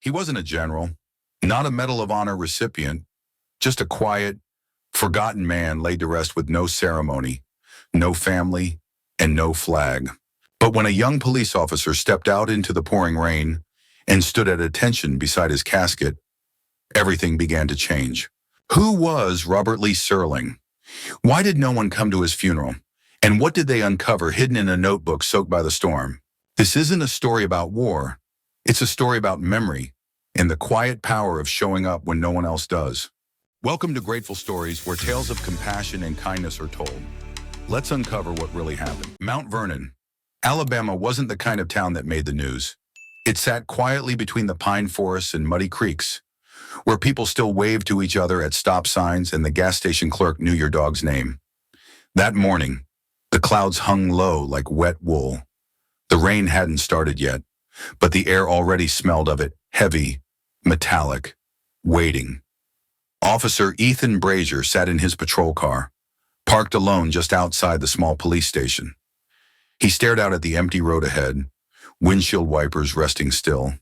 He wasn't a general, not a Medal of Honor recipient, just a quiet, forgotten man laid to rest with no ceremony, no family, and no flag. But when a young police officer stepped out into the pouring rain and stood at attention beside his casket, everything began to change. Who was Robert Lee Serling? Why did no one come to his funeral? And what did they uncover hidden in a notebook soaked by the storm? This isn't a story about war. It's a story about memory and the quiet power of showing up when no one else does. Welcome to Grateful Stories, where tales of compassion and kindness are told. Let's uncover what really happened. Mount Vernon, Alabama wasn't the kind of town that made the news. It sat quietly between the pine forests and muddy creeks, where people still waved to each other at stop signs and the gas station clerk knew your dog's name. That morning, the clouds hung low like wet wool. The rain hadn't started yet, but the air already smelled of it, heavy, metallic, waiting. Officer Ethan Brazier sat in his patrol car, parked alone just outside the small police station. He stared out at the empty road ahead, windshield wipers resting still.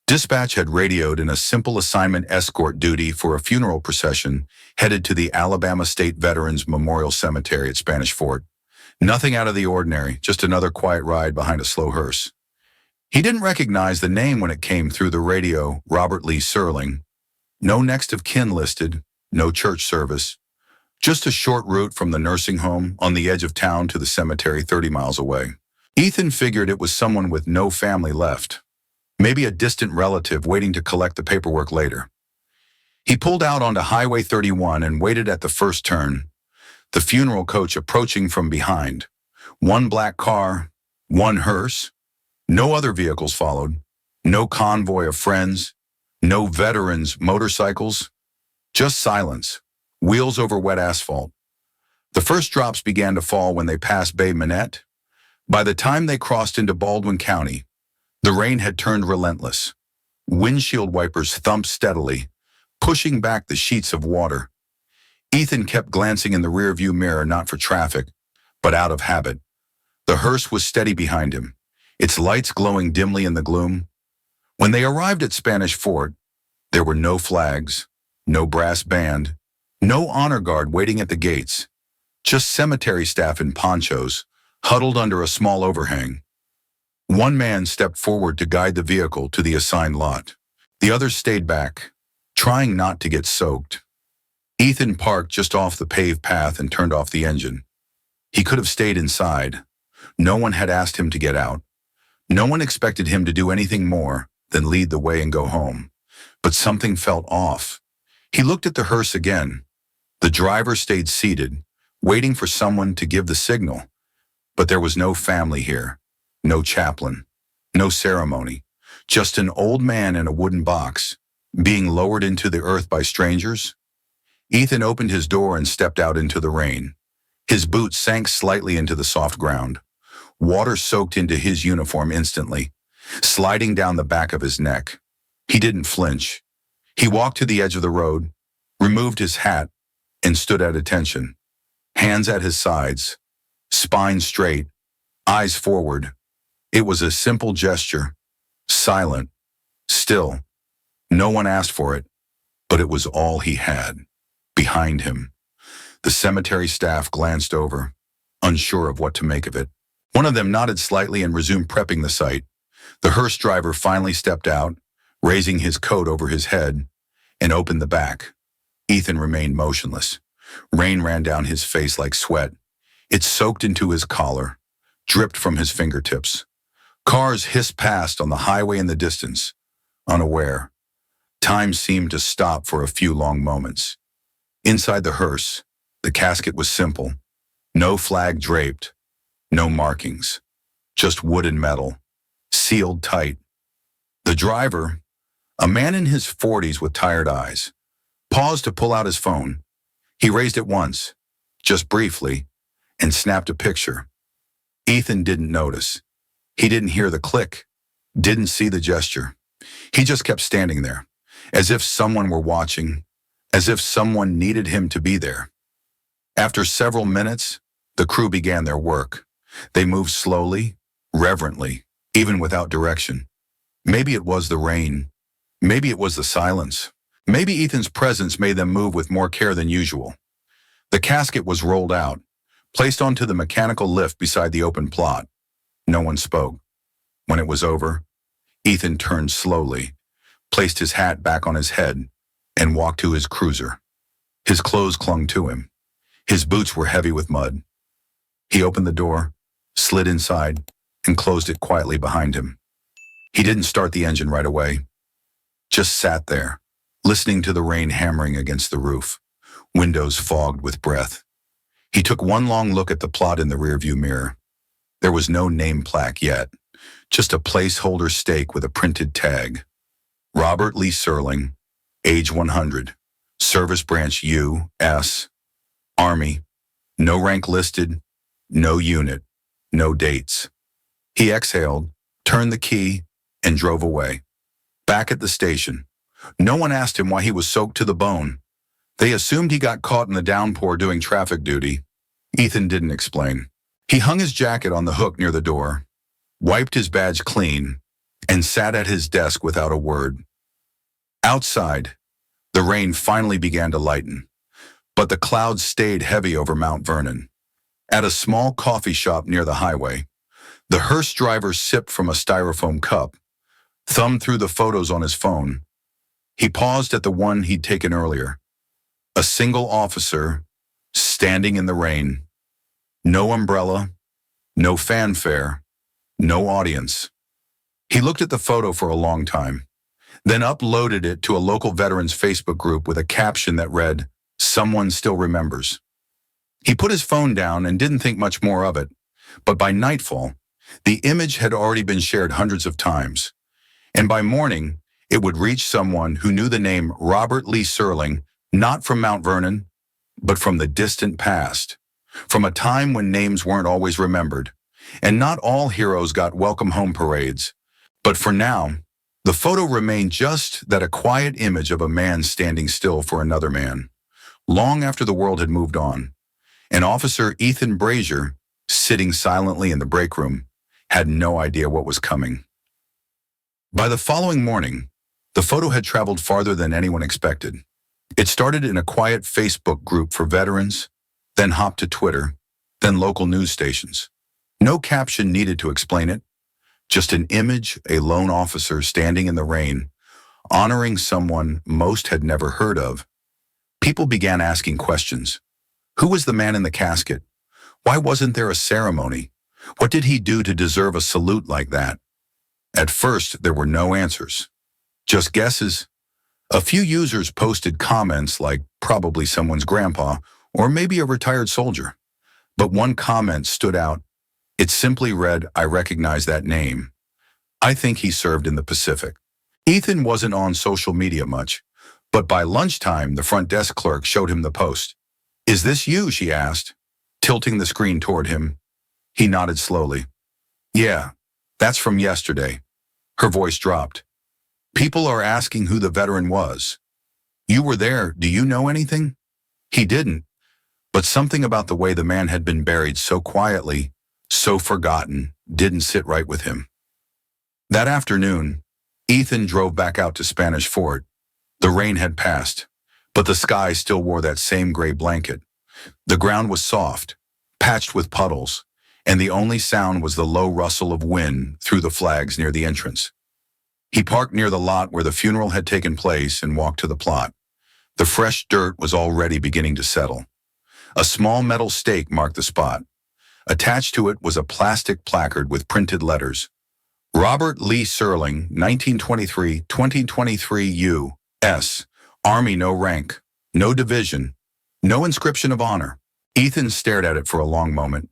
Dispatch had radioed in a simple assignment escort duty for a funeral procession headed to the Alabama State Veterans Memorial Cemetery at Spanish Fort. Nothing out of the ordinary, just another quiet ride behind a slow hearse. He didn't recognize the name when it came through the radio, Robert Lee Serling. No next of kin listed, no church service. Just a short route from the nursing home on the edge of town to the cemetery 30 miles away. Ethan figured it was someone with no family left. Maybe a distant relative waiting to collect the paperwork later. He pulled out onto Highway 31 and waited at the first turn, the funeral coach approaching from behind. One black car, one hearse. No other vehicles followed. No convoy of friends. No veterans' motorcycles. Just silence. Wheels over wet asphalt. The first drops began to fall when they passed Bay Minette. By the time they crossed into Baldwin County, the rain had turned relentless. Windshield wipers thumped steadily, pushing back the sheets of water. Ethan kept glancing in the rearview mirror, not for traffic, but out of habit. The hearse was steady behind him, its lights glowing dimly in the gloom. When they arrived at Spanish Fort, there were no flags, no brass band, no honor guard waiting at the gates, just cemetery staff in ponchos, huddled under a small overhang. One man stepped forward to guide the vehicle to the assigned lot. The others stayed back, trying not to get soaked. Ethan parked just off the paved path and turned off the engine. He could have stayed inside. No one had asked him to get out. No one expected him to do anything more than lead the way and go home. But something felt off. He looked at the hearse again. The driver stayed seated, waiting for someone to give the signal. But there was no family here. No chaplain, no ceremony, just an old man in a wooden box, being lowered into the earth by strangers. Ethan opened his door and stepped out into the rain. His boots sank slightly into the soft ground. Water soaked into his uniform instantly, sliding down the back of his neck. He didn't flinch. He walked to the edge of the road, removed his hat, and stood at attention. Hands at his sides, spine straight, eyes forward. It was a simple gesture, silent, still. No one asked for it, but it was all he had. Behind him, the cemetery staff glanced over, unsure of what to make of it. One of them nodded slightly and resumed prepping the site. The hearse driver finally stepped out, raising his coat over his head, and opened the back. Ethan remained motionless. Rain ran down his face like sweat. It soaked into his collar, dripped from his fingertips. Cars hissed past on the highway in the distance, unaware. Time seemed to stop for a few long moments. Inside the hearse, the casket was simple. No flag draped, no markings, just wood and metal, sealed tight. The driver, a man in his 40s with tired eyes, paused to pull out his phone. He raised it once, just briefly, and snapped a picture. Ethan didn't notice. He didn't hear the click, didn't see the gesture. He just kept standing there, as if someone were watching, as if someone needed him to be there. After several minutes, the crew began their work. They moved slowly, reverently, even without direction. Maybe it was the rain. Maybe it was the silence. Maybe Ethan's presence made them move with more care than usual. The casket was rolled out, placed onto the mechanical lift beside the open plot. No one spoke. When it was over, Ethan turned slowly, placed his hat back on his head, and walked to his cruiser. His clothes clung to him. His boots were heavy with mud. He opened the door, slid inside, and closed it quietly behind him. He didn't start the engine right away. Just sat there, listening to the rain hammering against the roof, windows fogged with breath. He took one long look at the plot in the rearview mirror. There was no name plaque yet, just a placeholder stake with a printed tag. Robert Lee Serling, age 100, service branch U.S. Army, no rank listed, no unit, no dates. He exhaled, turned the key, and drove away. Back at the station, no one asked him why he was soaked to the bone. They assumed he got caught in the downpour doing traffic duty. Ethan didn't explain. He hung his jacket on the hook near the door, wiped his badge clean, and sat at his desk without a word. Outside, the rain finally began to lighten, but the clouds stayed heavy over Mount Vernon. At a small coffee shop near the highway, the hearse driver sipped from a styrofoam cup, thumbed through the photos on his phone. He paused at the one he'd taken earlier. A single officer, standing in the rain. No umbrella, no fanfare, no audience. He looked at the photo for a long time, then uploaded it to a local veterans Facebook group with a caption that read, "Someone still remembers." He put his phone down and didn't think much more of it, but by nightfall, the image had already been shared hundreds of times, and by morning, it would reach someone who knew the name Robert Lee Serling, not from Mount Vernon, but from the distant past, from a time when names weren't always remembered, and not all heroes got welcome home parades. But for now, the photo remained just that, a quiet image of a man standing still for another man. Long after the world had moved on, and Officer Ethan Brazier, sitting silently in the break room, had no idea what was coming. By the following morning, the photo had traveled farther than anyone expected. It started in a quiet Facebook group for veterans, then hopped to Twitter, then local news stations. No caption needed to explain it, just an image, a lone officer standing in the rain, honoring someone most had never heard of. People began asking questions. Who was the man in the casket? Why wasn't there a ceremony? What did he do to deserve a salute like that? At first, there were no answers, just guesses. A few users posted comments like probably someone's grandpa or maybe a retired soldier. But one comment stood out. It simply read, "I recognize that name. I think he served in the Pacific." Ethan wasn't on social media much, but by lunchtime, the front desk clerk showed him the post. "Is this you?" she asked, tilting the screen toward him. He nodded slowly. "Yeah, that's from yesterday." Her voice dropped. "People are asking who the veteran was. You were there. Do you know anything?" He didn't, but something about the way the man had been buried so quietly, so forgotten, didn't sit right with him. That afternoon, Ethan drove back out to Spanish Fort. The rain had passed, but the sky still wore that same gray blanket. The ground was soft, patched with puddles, and the only sound was the low rustle of wind through the flags near the entrance. He parked near the lot where the funeral had taken place and walked to the plot. The fresh dirt was already beginning to settle. A small metal stake marked the spot. Attached to it was a plastic placard with printed letters. Robert Lee Serling, 1923-2023 U.S. Army, no rank, no division, no inscription of honor. Ethan stared at it for a long moment.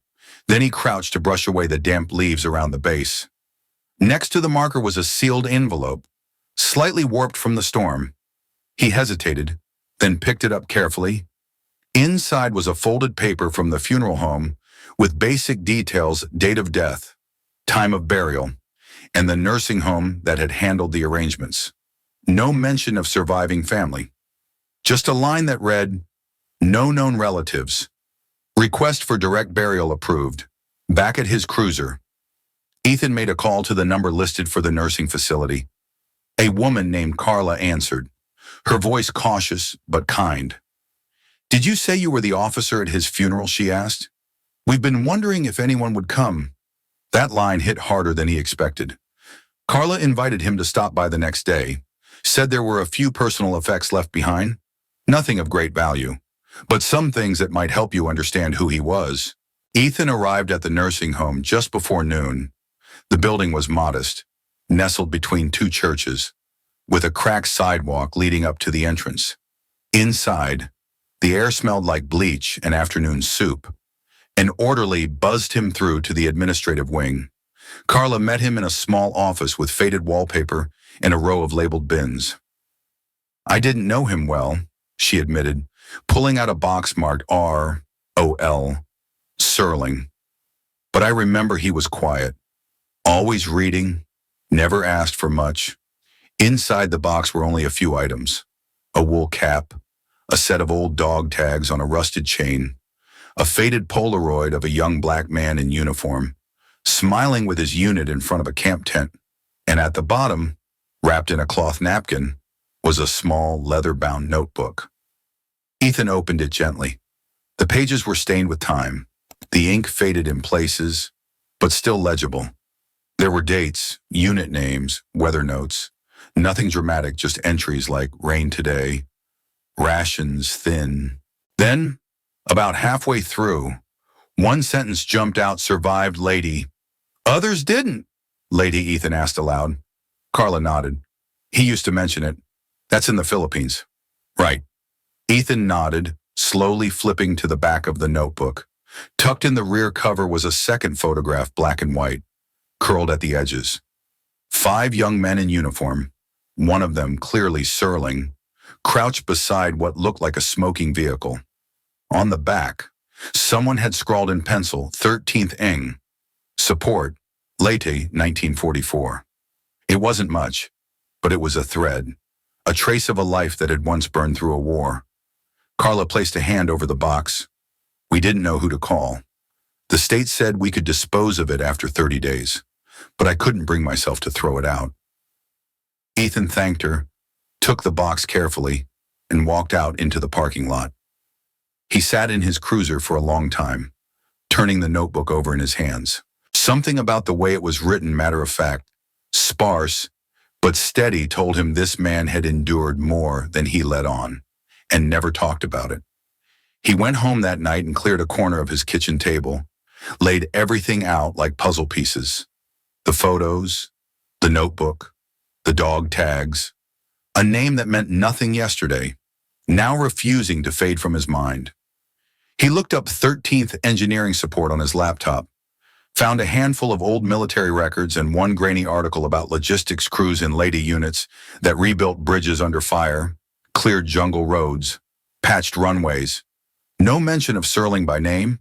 Then he crouched to brush away the damp leaves around the base. Next to the marker was a sealed envelope, slightly warped from the storm. He hesitated, then picked it up carefully. Inside was a folded paper from the funeral home with basic details: date of death, time of burial, and the nursing home that had handled the arrangements. No mention of surviving family. Just a line that read, "No known relatives. Request for direct burial approved. Back at his cruiser." Ethan made a call to the number listed for the nursing facility. A woman named Carla answered, her voice cautious but kind. "Did you say you were the officer at his funeral?" she asked. "We've been wondering if anyone would come." That line hit harder than he expected. Carla invited him to stop by the next day, said there were a few personal effects left behind, nothing of great value, but some things that might help you understand who he was. Ethan arrived at the nursing home just before noon. The building was modest, nestled between two churches, with a cracked sidewalk leading up to the entrance. Inside, the air smelled like bleach and afternoon soup. An orderly buzzed him through to the administrative wing. Carla met him in a small office with faded wallpaper and a row of labeled bins. "I didn't know him well," she admitted, pulling out a box marked R.O.L. Serling. "But I remember he was quiet, always reading, never asked for much." Inside the box were only a few items: a wool cap, a set of old dog tags on a rusted chain, a faded Polaroid of a young black man in uniform, smiling with his unit in front of a camp tent, and at the bottom, wrapped in a cloth napkin, was a small leather-bound notebook. Ethan opened it gently. The pages were stained with time, the ink faded in places, but still legible. There were dates, unit names, weather notes, nothing dramatic, just entries like "rain today," "rations thin." Then, about halfway through, one sentence jumped out: "Survived, lady." "Others didn't?" Lady Ethan asked aloud. Carla nodded. "He used to mention it. That's in the Philippines." "Right." Ethan nodded, slowly flipping to the back of the notebook. Tucked in the rear cover was a second photograph, black and white, curled at the edges. 5 young men in uniform, one of them clearly Serling, crouched beside what looked like a smoking vehicle. On the back, someone had scrawled in pencil, 13th Eng, support, Leyte, 1944. It wasn't much, but it was a thread, a trace of a life that had once burned through a war. Carla placed a hand over the box. "We didn't know who to call. The state said we could dispose of it after 30 days, but I couldn't bring myself to throw it out." Ethan thanked her, took the box carefully, and walked out into the parking lot. He sat in his cruiser for a long time, turning the notebook over in his hands. Something about the way it was written, matter-of-fact, sparse, but steady, told him this man had endured more than he let on, and never talked about it. He went home that night and cleared a corner of his kitchen table, laid everything out like puzzle pieces. The photos, the notebook, the dog tags, a name that meant nothing yesterday, now refusing to fade from his mind. He looked up 13th engineering support on his laptop, found a handful of old military records and one grainy article about logistics crews in Leyte units that rebuilt bridges under fire, cleared jungle roads, patched runways. No mention of Serling by name,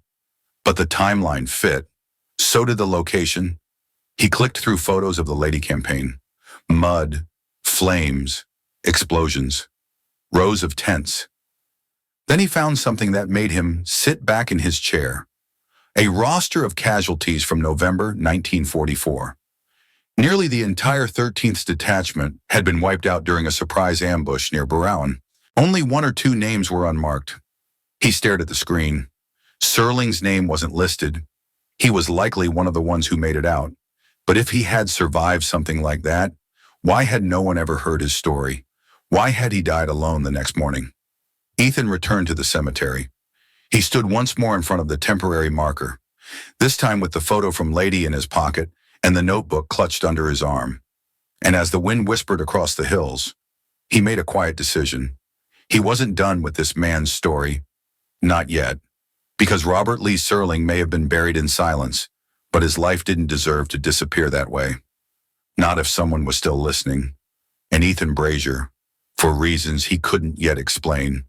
but the timeline fit. So did the location. He clicked through photos of the Leyte campaign. Mud, flames, explosions, rows of tents. Then he found something that made him sit back in his chair. A roster of casualties from November 1944. Nearly the entire 13th detachment had been wiped out during a surprise ambush near Barawan. Only 1 or 2 names were unmarked. He stared at the screen. Serling's name wasn't listed. He was likely one of the ones who made it out. But if he had survived something like that, why had no one ever heard his story? Why had he died alone the next morning? Ethan returned to the cemetery. He stood once more in front of the temporary marker, this time with the photo from Leyte in his pocket and the notebook clutched under his arm. And as the wind whispered across the hills, he made a quiet decision. He wasn't done with this man's story. Not yet. Because Robert Lee Serling may have been buried in silence, but his life didn't deserve to disappear that way. Not if someone was still listening. And Ethan Brazier, for reasons he couldn't yet explain,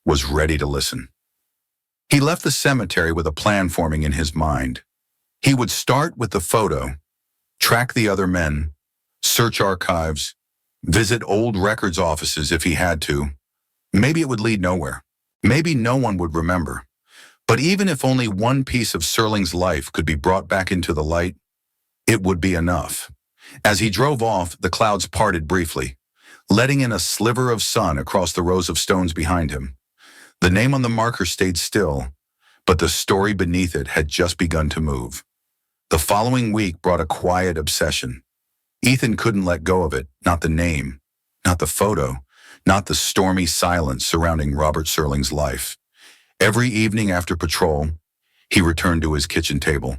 was ready to listen. He left the cemetery with a plan forming in his mind. He would start with the photo, track the other men, search archives, visit old records offices if he had to. Maybe it would lead nowhere. Maybe no one would remember. But even if only one piece of Serling's life could be brought back into the light, it would be enough. As he drove off, the clouds parted briefly, letting in a sliver of sun across the rows of stones behind him. The name on the marker stayed still, but the story beneath it had just begun to move. The following week brought a quiet obsession. Ethan couldn't let go of it, not the name, not the photo, not the stormy silence surrounding Robert Serling's life. Every evening after patrol, he returned to his kitchen table,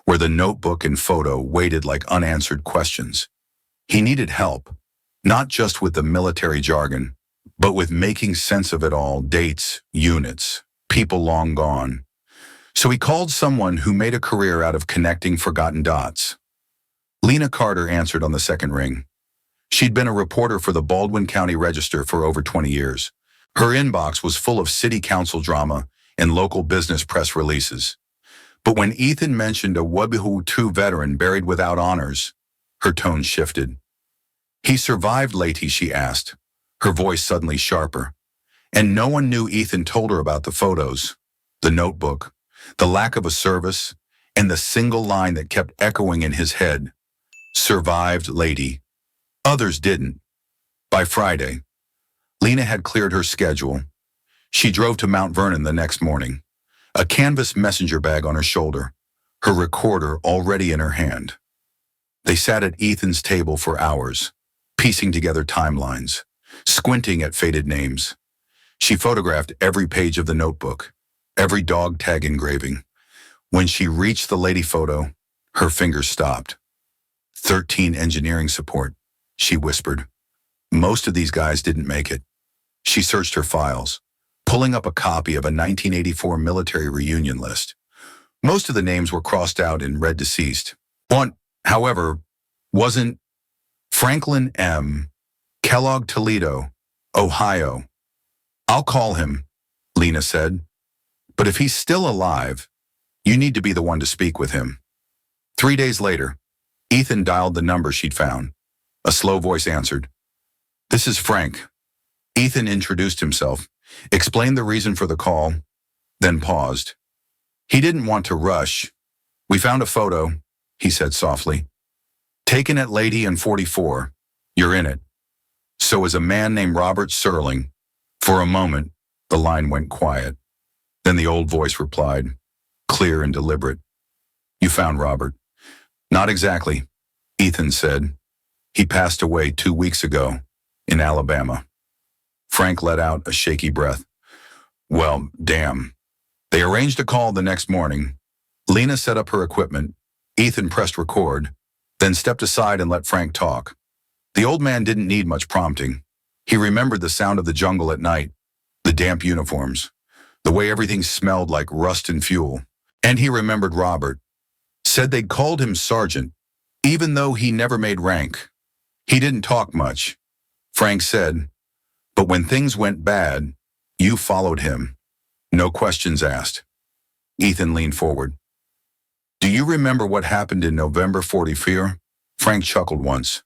where the notebook and photo waited like unanswered questions. He needed help, not just with the military jargon, but with making sense of it all, dates, units, people long gone. So he called someone who made a career out of connecting forgotten dots. Lena Carter answered on the second ring. She'd been a reporter for the Baldwin County Register for over 20 years. Her inbox was full of city council drama and local business press releases. But when Ethan mentioned a WWII veteran buried without honors, her tone shifted. "He survived, Lady," she asked, her voice suddenly sharper. And no one knew Ethan told her about the photos, the notebook, the lack of a service, and the single line that kept echoing in his head. "Survived, Lady." Others didn't. By Friday, Lena had cleared her schedule. She drove to Mount Vernon the next morning, a canvas messenger bag on her shoulder, her recorder already in her hand. They sat at Ethan's table for hours, piecing together timelines, squinting at faded names. She photographed every page of the notebook, every dog tag engraving. When she reached the lady photo, her fingers stopped. 13 engineering support, she whispered. Most of these guys didn't make it. She searched her files, pulling up a copy of a 1984 military reunion list. Most of the names were crossed out in red deceased. One, however, wasn't. Franklin M. Kellogg, Toledo, Ohio. "I'll call him," Lena said. "But if he's still alive, you need to be the one to speak with him." 3 days later, Ethan dialed the number she'd found. A slow voice answered. "This is Frank." Ethan introduced himself, explained the reason for the call, then paused. He didn't want to rush. "We found a photo," he said softly. "Taken at Lady and 44. You're in it. So is a man named Robert Serling." For a moment, the line went quiet. Then the old voice replied, clear and deliberate. "You found Robert." "Not exactly," Ethan said. "He passed away 2 weeks ago in Alabama." Frank let out a shaky breath. "Well, damn." They arranged a call the next morning. Lena set up her equipment. Ethan pressed record, then stepped aside and let Frank talk. The old man didn't need much prompting. He remembered the sound of the jungle at night, the damp uniforms, the way everything smelled like rust and fuel. And he remembered Robert. Said they'd called him Sergeant, even though he never made rank. He didn't talk much. Frank said, "But when things went bad, you followed him. No questions asked." Ethan leaned forward. "Do you remember what happened in November 44? Frank chuckled once.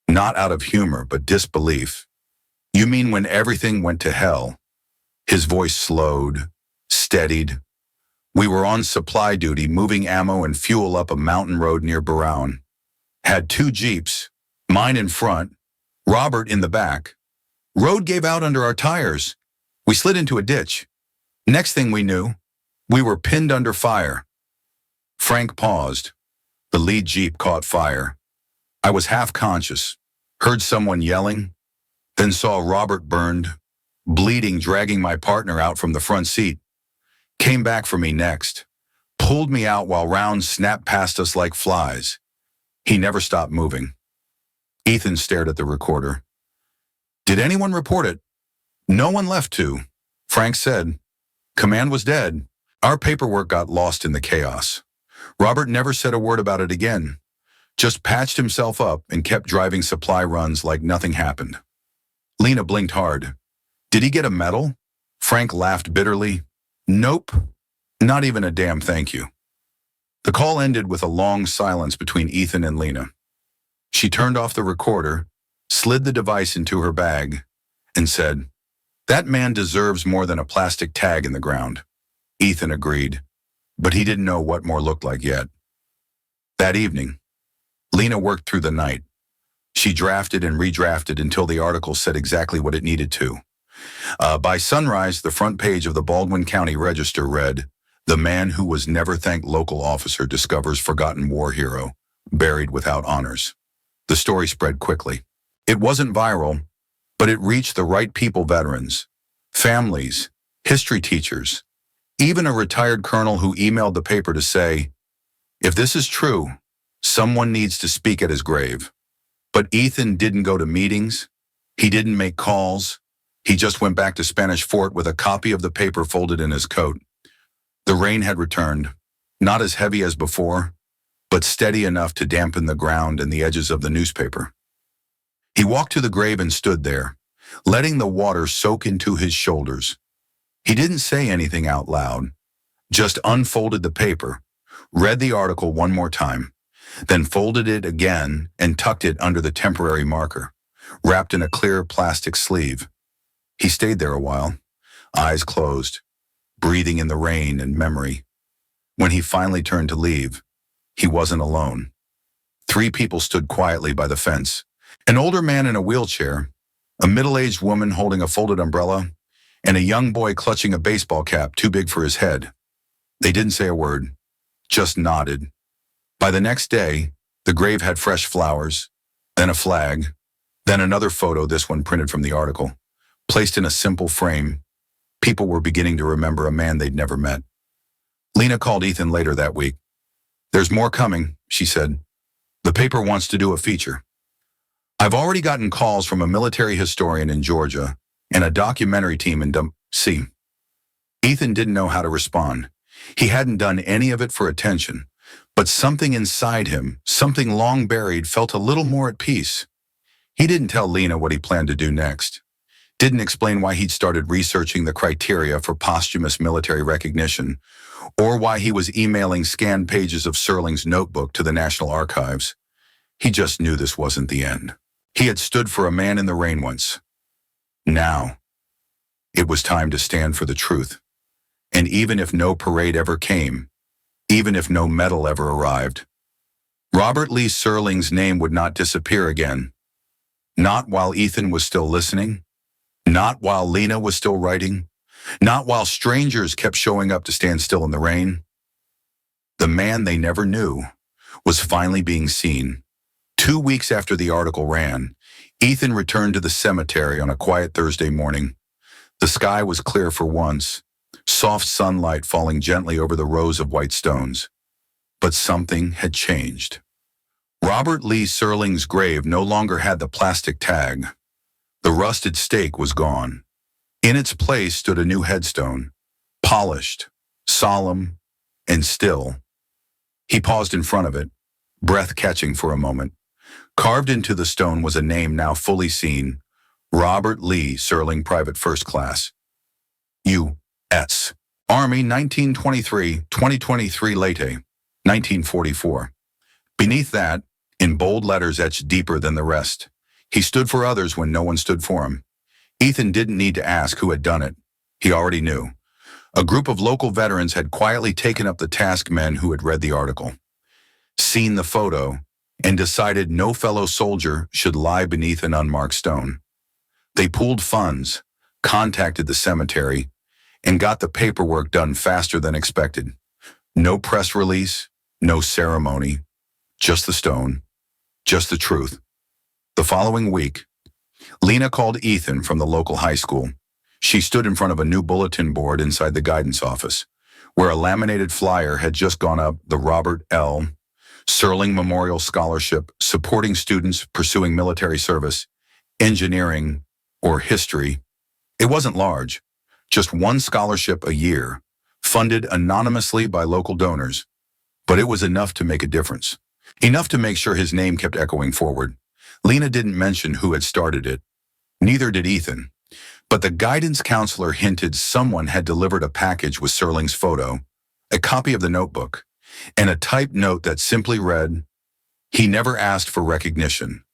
Not out of humor, but disbelief. "You mean when everything went to hell?" His voice slowed, steadied. "We were on supply duty, moving ammo and fuel up a mountain road near Brown. Had 2 Jeeps, mine in front, Robert in the back. Road gave out under our tires. We slid into a ditch. Next thing we knew, we were pinned under fire." Frank paused. The lead Jeep caught fire. "I was half conscious, heard someone yelling, then saw Robert burned, bleeding, dragging my partner out from the front seat. Came back for me next, pulled me out while rounds snapped past us like flies. He never stopped moving." Ethan stared at the recorder. "Did anyone report it?" "No one left to," Frank said. "Command was dead. Our paperwork got lost in the chaos. Robert never said a word about it again. Just patched himself up and kept driving supply runs like nothing happened." Lena blinked hard. "Did he get a medal?" Frank laughed bitterly. "Nope. Not even a damn thank you." The call ended with a long silence between Ethan and Lena. She turned off the recorder, slid the device into her bag, and said, "That man deserves more than a plastic tag in the ground." Ethan agreed, but he didn't know what more looked like yet. That evening, Lena worked through the night. She drafted and redrafted until the article said exactly what it needed to. By sunrise, the front page of the Baldwin County Register read, "The man who was never thanked local officer discovers forgotten war hero, buried without honors." The story spread quickly. It wasn't viral, but it reached the right people: veterans, families, history teachers, even a retired colonel who emailed the paper to say, "If this is true, someone needs to speak at his grave." But Ethan didn't go to meetings. He didn't make calls. He just went back to Spanish Fort with a copy of the paper folded in his coat. The rain had returned, not as heavy as before, but steady enough to dampen the ground and the edges of the newspaper. He walked to the grave and stood there, letting the water soak into his shoulders. He didn't say anything out loud, just unfolded the paper, read the article one more time, then folded it again and tucked it under the temporary marker, wrapped in a clear plastic sleeve. He stayed there a while, eyes closed, breathing in the rain and memory. When he finally turned to leave, he wasn't alone. 3 people stood quietly by the fence: an older man in a wheelchair, a middle-aged woman holding a folded umbrella, and a young boy clutching a baseball cap too big for his head. They didn't say a word, just nodded. By the next day, the grave had fresh flowers, then a flag, then another photo, this one printed from the article, placed in a simple frame. People were beginning to remember a man they'd never met. Lena called Ethan later that week. "There's more coming," she said. "The paper wants to do a feature. I've already gotten calls from a military historian in Georgia and a documentary team in D.C." Ethan didn't know how to respond. He hadn't done any of it for attention, but something inside him, something long buried, felt a little more at peace. He didn't tell Lena what he planned to do next. Didn't explain why he'd started researching the criteria for posthumous military recognition, or why he was emailing scanned pages of Serling's notebook to the National Archives. He just knew this wasn't the end. He had stood for a man in the rain once. Now, it was time to stand for the truth. And even if no parade ever came, even if no medal ever arrived, Robert Lee Serling's name would not disappear again. Not while Ethan was still listening, not while Lena was still writing, not while strangers kept showing up to stand still in the rain. The man they never knew was finally being seen. 2 weeks after the article ran, Ethan returned to the cemetery on a quiet Thursday morning. The sky was clear for once, soft sunlight falling gently over the rows of white stones. But something had changed. Robert Lee Serling's grave no longer had the plastic tag. The rusted stake was gone. In its place stood a new headstone, polished, solemn, and still. He paused in front of it, breath catching for a moment. Carved into the stone was a name now fully seen: Robert Lee Serling, Private First Class, U.S. Army, 1923-2023 Late, 1944. Beneath that, in bold letters etched deeper than the rest, he stood for others when no one stood for him. Ethan didn't need to ask who had done it. He already knew. A group of local veterans had quietly taken up the task: men who had read the article, seen the photo, and decided no fellow soldier should lie beneath an unmarked stone. They pooled funds, contacted the cemetery, and got the paperwork done faster than expected. No press release, no ceremony, just the stone, just the truth. The following week, Lena called Ethan from the local high school. She stood in front of a new bulletin board inside the guidance office, where a laminated flyer had just gone up: the Robert L. Serling Memorial Scholarship, supporting students pursuing military service, engineering, or history. It wasn't large, just one scholarship a year, funded anonymously by local donors. But it was enough to make a difference. Enough to make sure his name kept echoing forward. Lena didn't mention who had started it. Neither did Ethan. But the guidance counselor hinted someone had delivered a package with Serling's photo, a copy of the notebook, and a typed note that simply read, "He never asked for recognition,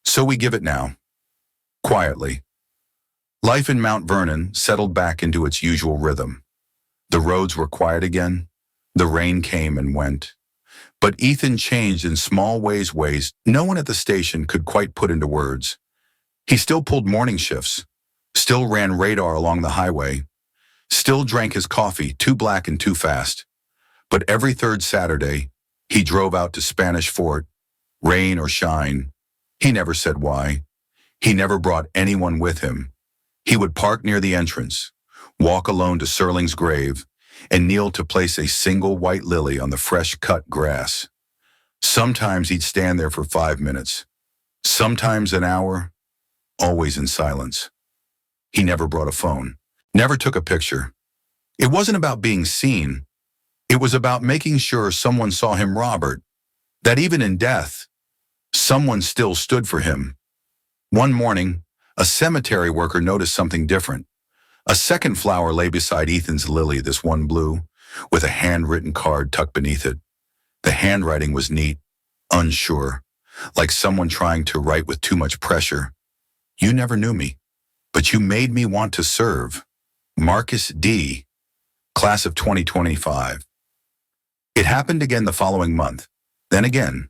so we give it now." Quietly. Life in Mount Vernon settled back into its usual rhythm. The roads were quiet again. The rain came and went. But Ethan changed in small ways no one at the station could quite put into words. He still pulled morning shifts, still ran radar along the highway, still drank his coffee too black and too fast. But every third Saturday, he drove out to Spanish Fort, rain or shine. He never said why. He never brought anyone with him. He would park near the entrance, walk alone to Serling's grave, and kneel to place a single white lily on the fresh-cut grass. Sometimes he'd stand there for 5 minutes, sometimes an hour, always in silence. He never brought a phone, never took a picture. It wasn't about being seen. It was about making sure someone saw him, Robert, that even in death, someone still stood for him. One morning, a cemetery worker noticed something different. A second flower lay beside Ethan's lily, this one blue, with a handwritten card tucked beneath it. The handwriting was neat, unsure, like someone trying to write with too much pressure. You never knew me, but you made me want to serve. Marcus D., class of 2025. It happened again the following month. Then again,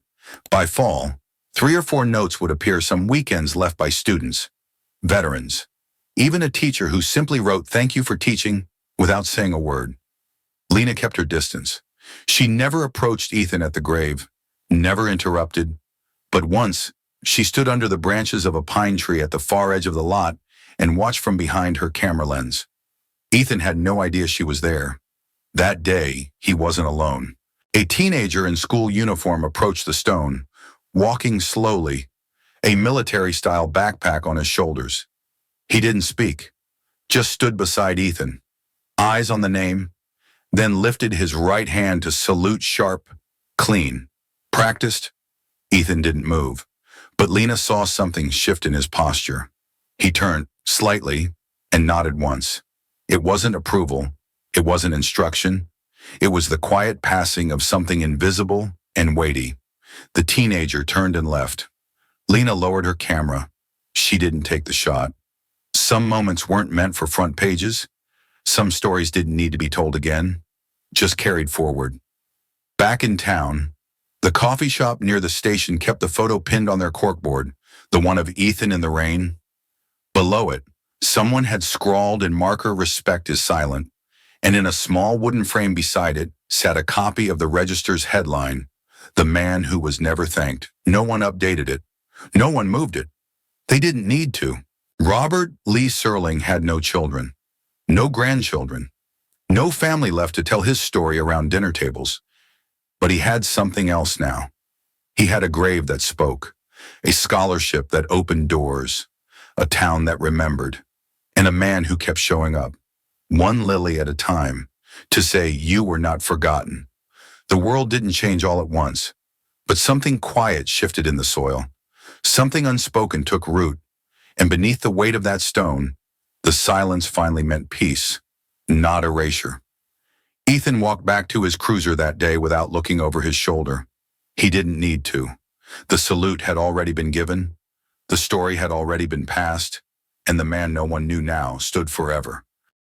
by fall, 3 or 4 notes would appear, some weekends left by students, veterans, even a teacher who simply wrote "Thank you for teaching" without saying a word. Lena kept her distance. She never approached Ethan at the grave, never interrupted, but once she stood under the branches of a pine tree at the far edge of the lot and watched from behind her camera lens. Ethan had no idea she was there. That day, he wasn't alone. A teenager in school uniform approached the stone, walking slowly, a military-style backpack on his shoulders. He didn't speak, just stood beside Ethan, eyes on the name, then lifted his right hand to salute sharp, clean. Practiced? Ethan didn't move, but Lena saw something shift in his posture. He turned slightly and nodded once. It wasn't approval, it wasn't instruction. It was the quiet passing of something invisible and weighty. The teenager turned and left. Lena lowered her camera. She didn't take the shot. Some moments weren't meant for front pages. Some stories didn't need to be told again, just carried forward. Back in town, the coffee shop near the station kept the photo pinned on their corkboard, the one of Ethan in the rain. Below it, someone had scrawled in marker "Respect is silent," and in a small wooden frame beside it sat a copy of the Register's headline, "The Man Who Was Never Thanked." No one updated it. No one moved it. They didn't need to. Robert Lee Serling had no children, no grandchildren, no family left to tell his story around dinner tables. But he had something else now. He had a grave that spoke, a scholarship that opened doors, a town that remembered, and a man who kept showing up, one lily at a time, to say you were not forgotten. The world didn't change all at once, but something quiet shifted in the soil. Something unspoken took root, and beneath the weight of that stone, the silence finally meant peace, not erasure. Ethan walked back to his cruiser that day without looking over his shoulder. He didn't need to. The salute had already been given, the story had already been passed, and the man no one knew now stood forever.